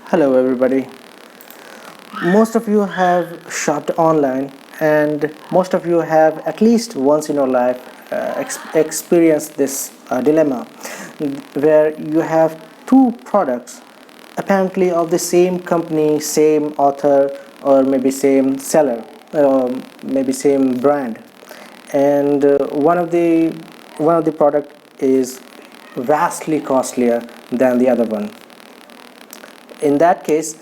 Hello, everybody. Most of you have shopped online, and most of you have at least once in your life experienced this dilemma where you have two products apparently of the same company, same author, or maybe same seller, maybe same brand, and one of the product is vastly costlier than the other one. In that case,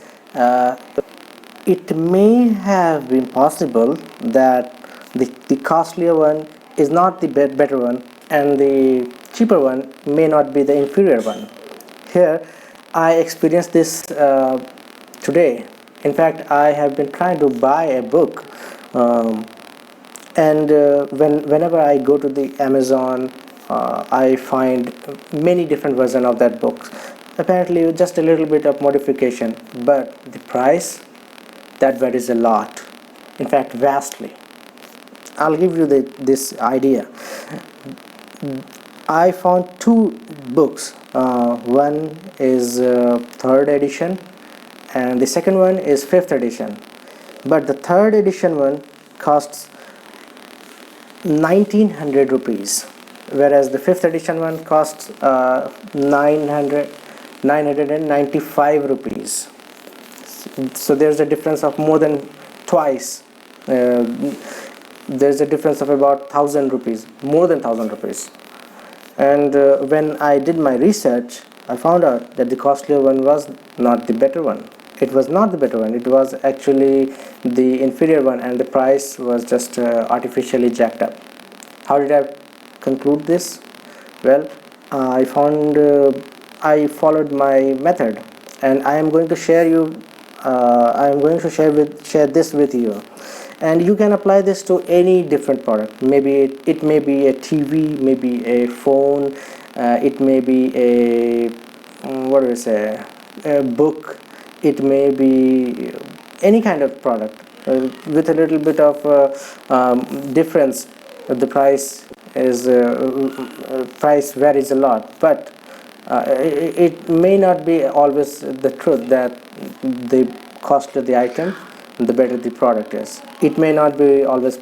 it may have been possible that the costlier one is not the better one, and the cheaper one may not be the inferior one. Here, I experienced this today. In fact, I have been trying to buy a book, and whenever I go to the Amazon, I find many different versions of that book. Apparently, with just a little bit of modification, but the price that varies a lot. In fact, vastly. I'll give you this idea. I found two books. One is third edition, and the second one is fifth edition. But the third edition one costs 1900 rupees, whereas the fifth edition one costs 995 rupees. So there's a difference of more than twice. There's a difference of about 1000 rupees, more than 1000 rupees. And when I did my research, I found out that the costlier one was not the better one. It was not the better one, it was actually the inferior one, and the price was just artificially jacked up. How did I conclude this? Well, I followed my method, and I am going to share this with you, and you can apply this to any different product. Maybe it may be a TV, maybe a phone, it may be a what do we say, a book, it may be any kind of product with a little bit of difference. The price varies a lot, but it may not be always the truth that the costlier the item, the better the product is. It may not be always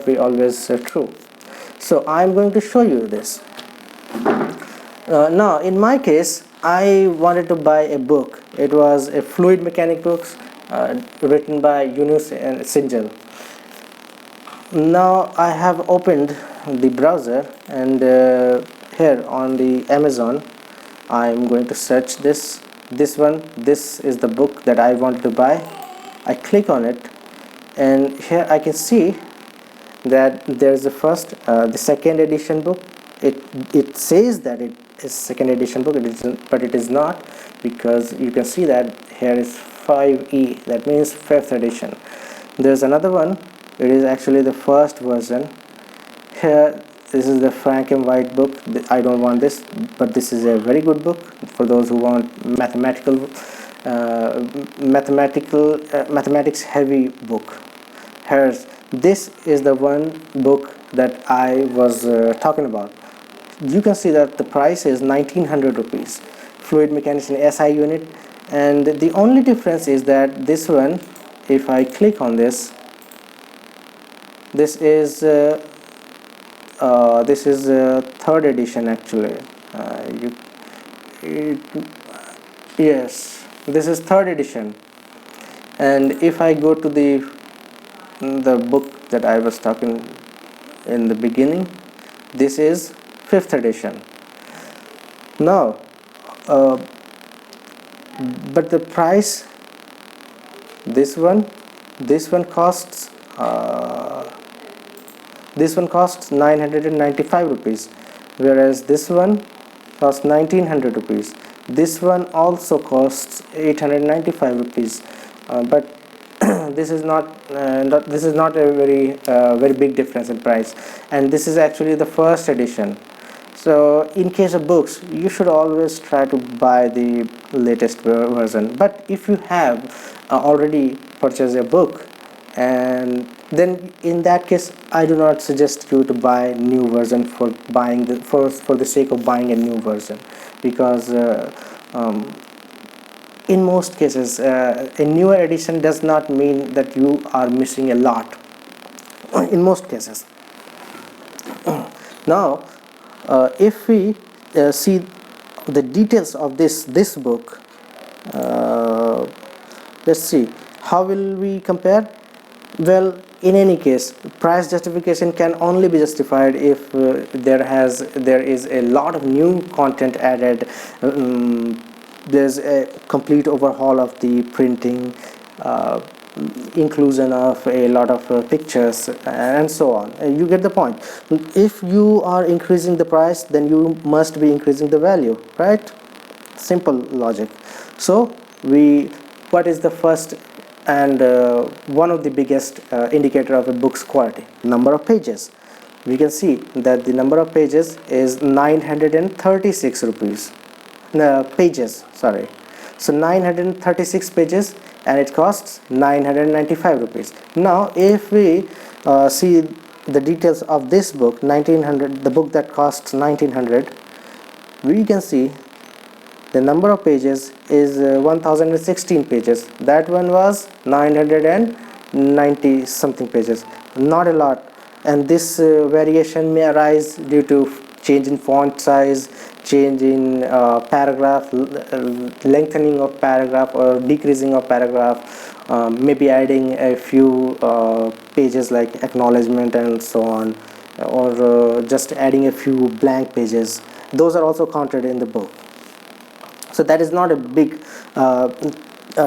be always true. So I'm going to show you this. Now, in my case, I wanted to buy a book. It was a fluid mechanic book written by Yunus and Sinjal. Now I have opened the browser, and here on the Amazon I'm going to search this one. This is the book that I wanted to buy. I click on it, and here I can see that there's the second edition book. It says that it is second edition book, but it is not, because you can see that here is 5E, that means fifth edition. There's another one. It is actually the first version. Here, this is the Frank M. White book. I don't want this, but this is a very good book for those who want mathematics heavy book. Here's this is the one book that I was talking about. You can see that the price is 1900 rupees, fluid mechanics in SI unit, and the only difference is that this one, if I click on this, this is third edition actually. Yes, this is third edition. And if I go to the book that I was talking in the beginning, this is fifth edition. Now, but the price, this one costs 995 rupees, whereas this one costs 1900 rupees. This one also costs 895 rupees, but this is not a very big difference in price, and this is actually the first edition. So in case of books, you should always try to buy the latest version. But if you have already purchased a book, and then in that case, I do not suggest you to buy new version for the sake of buying a new version, because in most cases, a newer edition does not mean that you are missing a lot. In most cases. Now, if we see the details of this book, let's see, how will we compare? Well, in any case, price justification can only be justified if there is a lot of new content added. There's a complete overhaul of the printing, inclusion of a lot of pictures, and so on. You get the point. If you are increasing the price, then you must be increasing the value, right? Simple logic. So what is the first and one of the biggest indicator of a book's quality? Number of pages. We can see that the number of pages is 936 rupees. Pages, sorry. So 936 pages, and it costs 995 rupees. Now if we see the details of this book, 1900, the book that costs 1900, we can see the number of pages is 1016 pages. That one was 990 something pages, not a lot. And this variation may arise due to change in font size, change in paragraph, lengthening of paragraph or decreasing of paragraph, maybe adding a few pages like acknowledgement and so on, or just adding a few blank pages. Those are also counted in the book. So that is not a big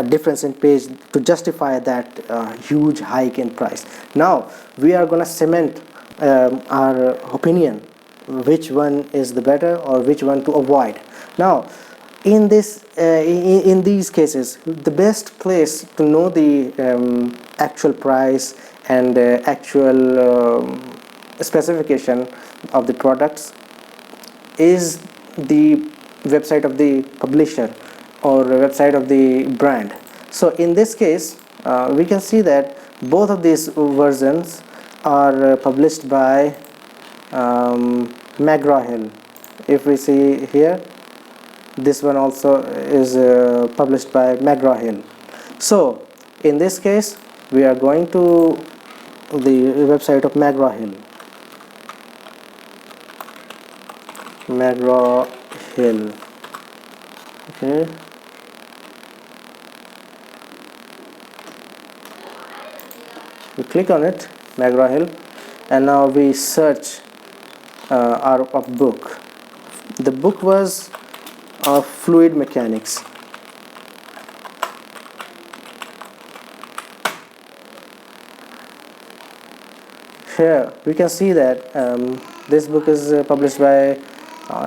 difference in page to justify that huge hike in price. Now we are going to cement our opinion, which one is the better or which one to avoid. Now in these cases, the best place to know the actual price and actual specification of the products is the website of the publisher or website of the brand. So in this case, we can see that both of these versions are published by McGraw-Hill. If we see here, this one also is published by McGraw-Hill. So in this case, we are going to the website of McGraw-Hill. McGraw-Hill. Okay. We click on it, McGraw-Hill, and now we search our book. The book was of fluid mechanics. Here we can see that this book is published by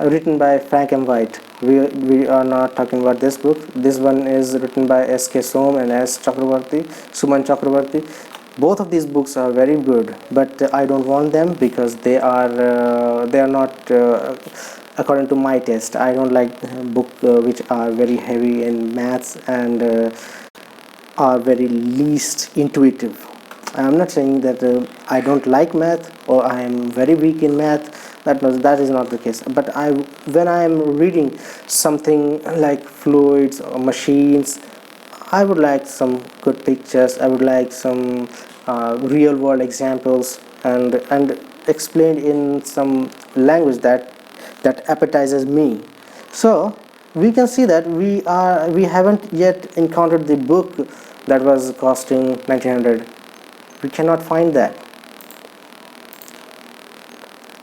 written by Frank M. White. We are not talking about this book. This one is written by S.K. Som and S. Chakravarti, Suman Chakravarti. Both of these books are very good, but I don't want them because they are not according to my taste. I don't like books which are very heavy in maths and are very least intuitive. I am not saying that I don't like math or I am very weak in math. That is not the case. But when I am reading something like fluids or machines, I would like some good pictures. I would like some real world examples and explained in some language that appetizes me. So we can see that we haven't yet encountered the book that was costing 1900. We cannot find that,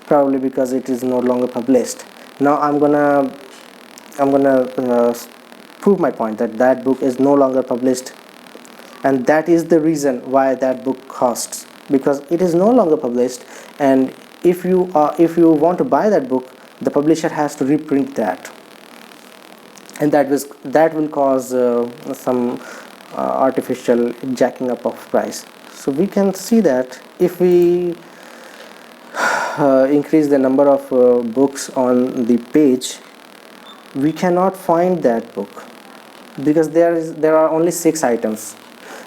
probably because it is no longer published. Now I'm gonna prove my point that book is no longer published, and that is the reason why that book costs, because it is no longer published. And if you want to buy that book, the publisher has to reprint that, and that will cause some artificial jacking up of price. So we can see that if we increase the number of books on the page, we cannot find that book because there are only 6 items.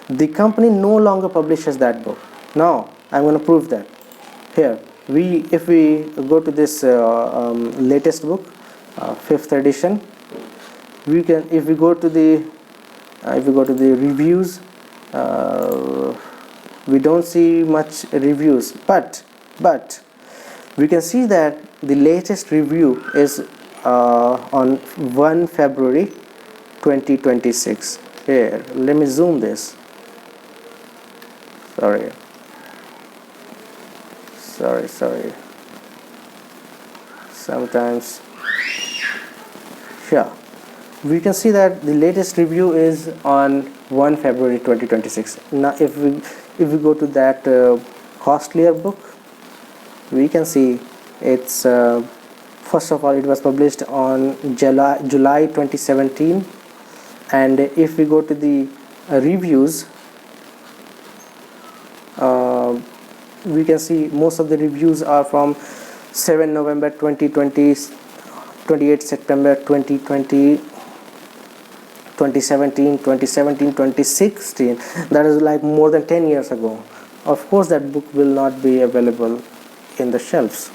The company no longer publishes that book. Now I'm going to prove that. Here if we go to this latest book, 5th edition, if we go to the If we go to the reviews, we don't see much reviews, but we can see that the latest review is on 1 February 2026. Here, let me zoom this. Sorry. Sometimes, yeah, we can see that the latest review is on 1 February 2026. Now if we go to that costlier book, we can see it's first of all, it was published on July 2017, and if we go to the reviews, we can see most of the reviews are from 7 November 2020, 28 September 2020, 2017, 2016. That is like more than 10 years ago. Of course that book will not be available in the shelves.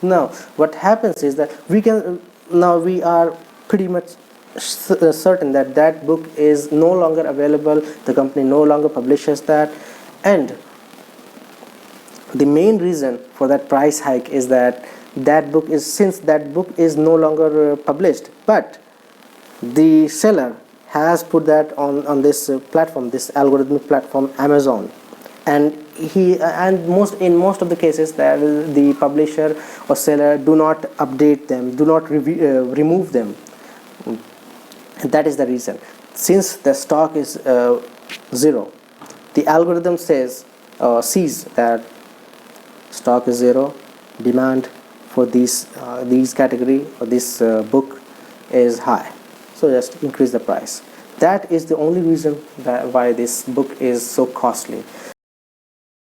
Now what happens is that we are pretty much certain that that book is no longer available. The company no longer publishes that, and the main reason for that price hike is that since that book is no longer published, but the seller has put that on this platform, this algorithmic platform, Amazon, and in most of the cases that the publisher or seller do not update them, do not remove them. And that is the reason. Since the stock is zero, the algorithm sees that stock is zero, demand for these category or this book is high, so just increase the price. That is the only reason why this book is so costly.